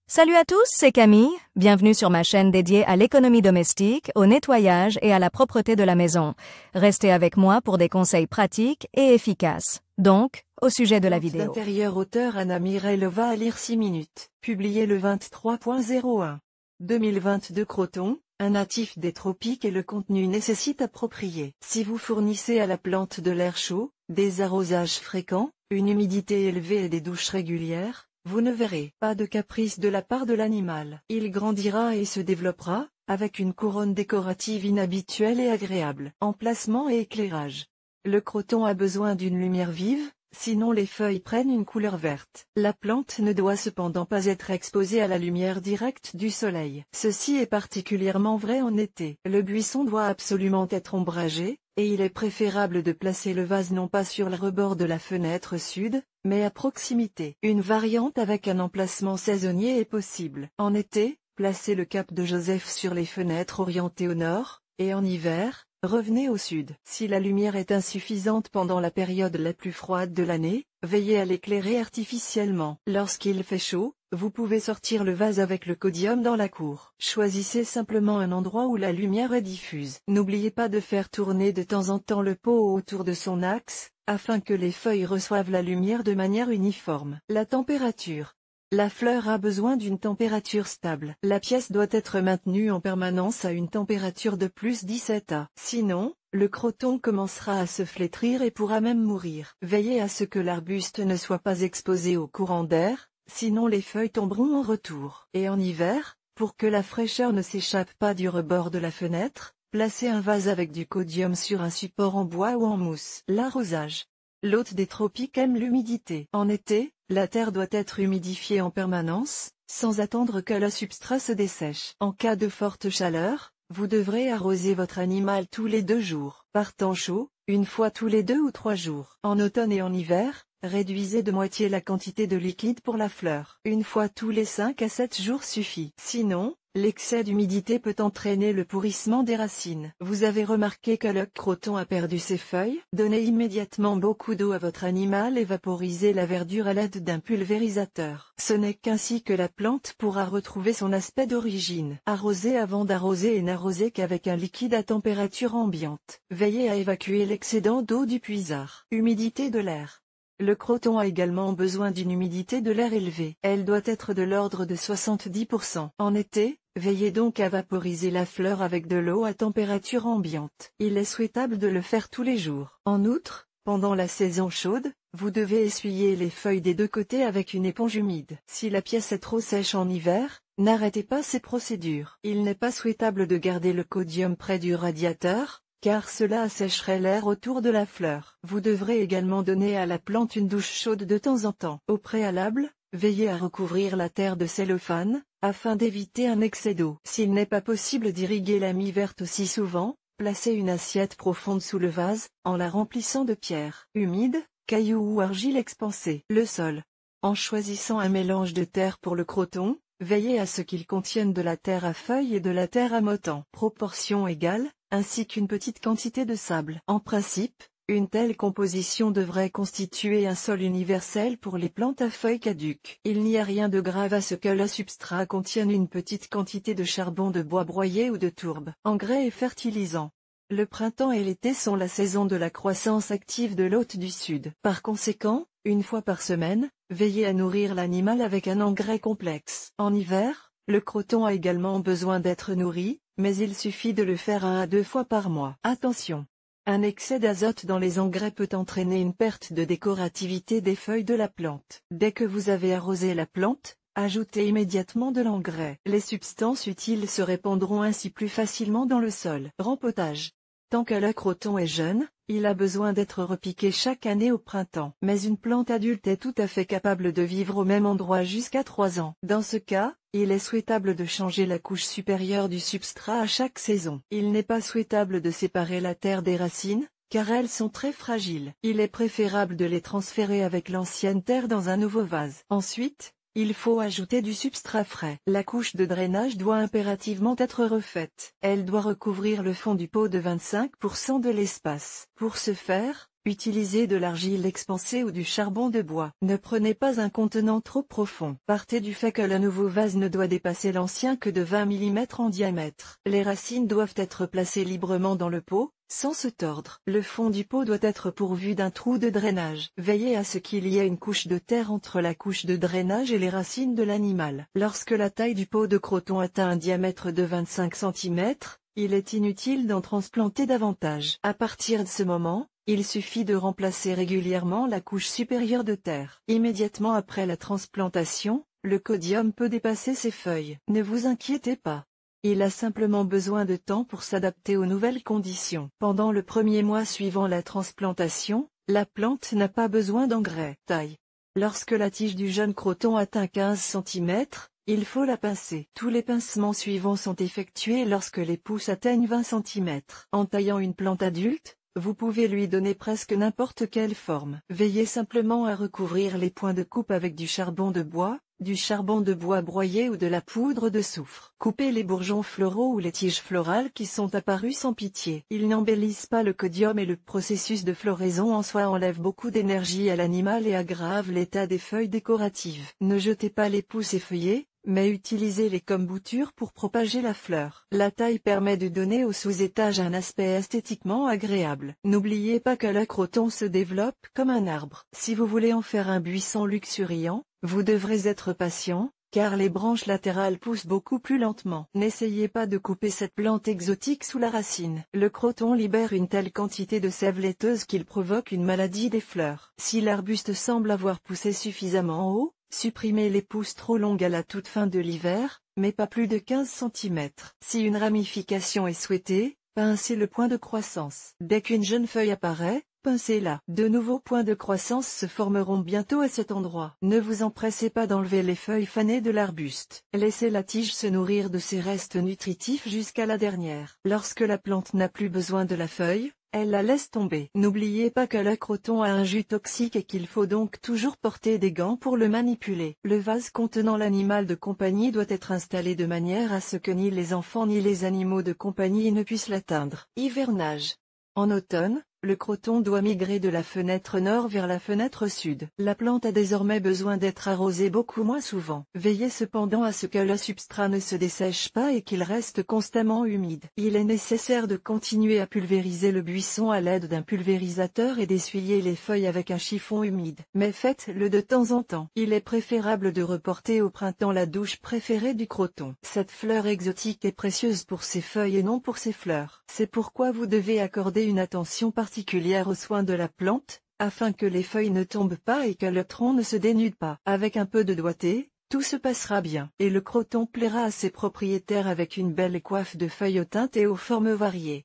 Salut à tous, c'est Camille. Bienvenue sur ma chaîne dédiée à l'économie domestique, au nettoyage et à la propreté de la maison. Restez avec moi pour des conseils pratiques et efficaces. Donc, au sujet de la vidéo. D'intérieur, auteur Anna Mireilova à lire 6 minutes. Publié le 23.01 2022. Croton, un natif des tropiques, et le contenu nécessite approprié. Si vous fournissez à la plante de l'air chaud, des arrosages fréquents, une humidité élevée et des douches régulières, vous ne verrez pas de caprice de la part de l'animal. Il grandira et se développera, avec une couronne décorative inhabituelle et agréable. Emplacement et éclairage. Le croton a besoin d'une lumière vive, sinon les feuilles prennent une couleur verte. La plante ne doit cependant pas être exposée à la lumière directe du soleil. Ceci est particulièrement vrai en été. Le buisson doit absolument être ombragé, et il est préférable de placer le vase non pas sur le rebord de la fenêtre sud, mais à proximité. Une variante avec un emplacement saisonnier est possible. En été, placez le cap de Joseph sur les fenêtres orientées au nord, et en hiver, revenez au sud. Si la lumière est insuffisante pendant la période la plus froide de l'année, veillez à l'éclairer artificiellement. Lorsqu'il fait chaud, vous pouvez sortir le vase avec le codium dans la cour. Choisissez simplement un endroit où la lumière est diffuse. N'oubliez pas de faire tourner de temps en temps le pot autour de son axe, afin que les feuilles reçoivent la lumière de manière uniforme. La température. La fleur a besoin d'une température stable. La pièce doit être maintenue en permanence à une température de plus 17 à. Sinon, le croton commencera à se flétrir et pourra même mourir. Veillez à ce que l'arbuste ne soit pas exposé au courant d'air, sinon les feuilles tomberont en retour. Et en hiver, pour que la fraîcheur ne s'échappe pas du rebord de la fenêtre, placez un vase avec du codium sur un support en bois ou en mousse. L'arrosage. L'hôte des tropiques aime l'humidité. En été, la terre doit être humidifiée en permanence, sans attendre que le substrat se dessèche. En cas de forte chaleur, vous devrez arroser votre animal tous les 2 jours. Par temps chaud, une fois tous les 2 ou 3 jours. En automne et en hiver, réduisez de moitié la quantité de liquide pour la fleur. Une fois tous les 5 à 7 jours suffit. Sinon, l'excès d'humidité peut entraîner le pourrissement des racines. Vous avez remarqué que le croton a perdu ses feuilles? Donnez immédiatement beaucoup d'eau à votre animal et vaporisez la verdure à l'aide d'un pulvérisateur. Ce n'est qu'ainsi que la plante pourra retrouver son aspect d'origine. Arrosez avant d'arroser et n'arrosez qu'avec un liquide à température ambiante. Veillez à évacuer l'excédent d'eau du puisard. Humidité de l'air. Le croton a également besoin d'une humidité de l'air élevée. Elle doit être de l'ordre de 70%. En été, veillez donc à vaporiser la fleur avec de l'eau à température ambiante. Il est souhaitable de le faire tous les jours. En outre, pendant la saison chaude, vous devez essuyer les feuilles des 2 côtés avec une éponge humide. Si la pièce est trop sèche en hiver, n'arrêtez pas ces procédures. Il n'est pas souhaitable de garder le codium près du radiateur, car cela assècherait l'air autour de la fleur. Vous devrez également donner à la plante une douche chaude de temps en temps. Au préalable, veillez à recouvrir la terre de cellophane, afin d'éviter un excès d'eau. S'il n'est pas possible d'irriguer la mie verte aussi souvent, placez une assiette profonde sous le vase, en la remplissant de pierres humides, cailloux ou argile expansée. Le sol. En choisissant un mélange de terre pour le croton, veillez à ce qu'il contienne de la terre à feuilles et de la terre à mottants. Proportion égale, ainsi qu'une petite quantité de sable. En principe, une telle composition devrait constituer un sol universel pour les plantes à feuilles caduques. Il n'y a rien de grave à ce que le substrat contienne une petite quantité de charbon de bois broyé ou de tourbe. Engrais et fertilisants. Le printemps et l'été sont la saison de la croissance active de l'hôte du Sud. Par conséquent, une fois par semaine, veillez à nourrir l'animal avec un engrais complexe. En hiver, le croton a également besoin d'être nourri, mais il suffit de le faire 1 à 2 fois par mois. Attention! Un excès d'azote dans les engrais peut entraîner une perte de décorativité des feuilles de la plante. Dès que vous avez arrosé la plante, ajoutez immédiatement de l'engrais. Les substances utiles se répandront ainsi plus facilement dans le sol. Rempotage. Tant que le croton est jeune, il a besoin d'être repiqué chaque année au printemps. Mais une plante adulte est tout à fait capable de vivre au même endroit jusqu'à 3 ans. Dans ce cas, il est souhaitable de changer la couche supérieure du substrat à chaque saison. Il n'est pas souhaitable de séparer la terre des racines, car elles sont très fragiles. Il est préférable de les transférer avec l'ancienne terre dans un nouveau vase. Ensuite, il faut ajouter du substrat frais. La couche de drainage doit impérativement être refaite. Elle doit recouvrir le fond du pot de 25% de l'espace. Pour ce faire, Utilisez de l'argile expansée ou du charbon de bois. Ne prenez pas un contenant trop profond. Partez du fait que le nouveau vase ne doit dépasser l'ancien que de 20 mm en diamètre. Les racines doivent être placées librement dans le pot, sans se tordre. Le fond du pot doit être pourvu d'un trou de drainage. Veillez à ce qu'il y ait une couche de terre entre la couche de drainage et les racines de l'animal. Lorsque la taille du pot de croton atteint un diamètre de 25 cm, il est inutile d'en transplanter davantage. À partir de ce moment, il suffit de remplacer régulièrement la couche supérieure de terre. Immédiatement après la transplantation, le codium peut dépasser ses feuilles. Ne vous inquiétez pas. Il a simplement besoin de temps pour s'adapter aux nouvelles conditions. Pendant le premier mois suivant la transplantation, la plante n'a pas besoin d'engrais. Taille. Lorsque la tige du jeune croton atteint 15 cm, il faut la pincer. Tous les pincements suivants sont effectués lorsque les pousses atteignent 20 cm. En taillant une plante adulte, vous pouvez lui donner presque n'importe quelle forme. Veillez simplement à recouvrir les points de coupe avec du charbon de bois broyé ou de la poudre de soufre. Coupez les bourgeons floraux ou les tiges florales qui sont apparus sans pitié. Ils n'embellissent pas le codium et le processus de floraison en soi enlève beaucoup d'énergie à l'animal et aggrave l'état des feuilles décoratives. Ne jetez pas les pousses effeuillées, mais utilisez-les comme boutures pour propager la fleur. La taille permet de donner au sous-étage un aspect esthétiquement agréable. N'oubliez pas que le croton se développe comme un arbre. Si vous voulez en faire un buisson luxuriant, vous devrez être patient, car les branches latérales poussent beaucoup plus lentement. N'essayez pas de couper cette plante exotique sous la racine. Le croton libère une telle quantité de sève laiteuse qu'il provoque une maladie des fleurs. Si l'arbuste semble avoir poussé suffisamment haut, supprimez les pousses trop longues à la toute fin de l'hiver, mais pas plus de 15 cm. Si une ramification est souhaitée, pincez le point de croissance. Dès qu'une jeune feuille apparaît, pincez-la. De nouveaux points de croissance se formeront bientôt à cet endroit. Ne vous empressez pas d'enlever les feuilles fanées de l'arbuste. Laissez la tige se nourrir de ses restes nutritifs jusqu'à la dernière. Lorsque la plante n'a plus besoin de la feuille, elle la laisse tomber. N'oubliez pas que le croton a un jus toxique et qu'il faut donc toujours porter des gants pour le manipuler. Le vase contenant l'animal de compagnie doit être installé de manière à ce que ni les enfants ni les animaux de compagnie ne puissent l'atteindre. Hivernage. En automne, le croton doit migrer de la fenêtre nord vers la fenêtre sud. La plante a désormais besoin d'être arrosée beaucoup moins souvent. Veillez cependant à ce que le substrat ne se dessèche pas et qu'il reste constamment humide. Il est nécessaire de continuer à pulvériser le buisson à l'aide d'un pulvérisateur et d'essuyer les feuilles avec un chiffon humide. Mais faites-le de temps en temps. Il est préférable de reporter au printemps la douche préférée du croton. Cette fleur exotique est précieuse pour ses feuilles et non pour ses fleurs. C'est pourquoi vous devez accorder une attention particulière aux soins de la plante, afin que les feuilles ne tombent pas et que le tronc ne se dénude pas. Avec un peu de doigté, tout se passera bien. Et le croton plaira à ses propriétaires avec une belle coiffe de feuilles aux teintes et aux formes variées.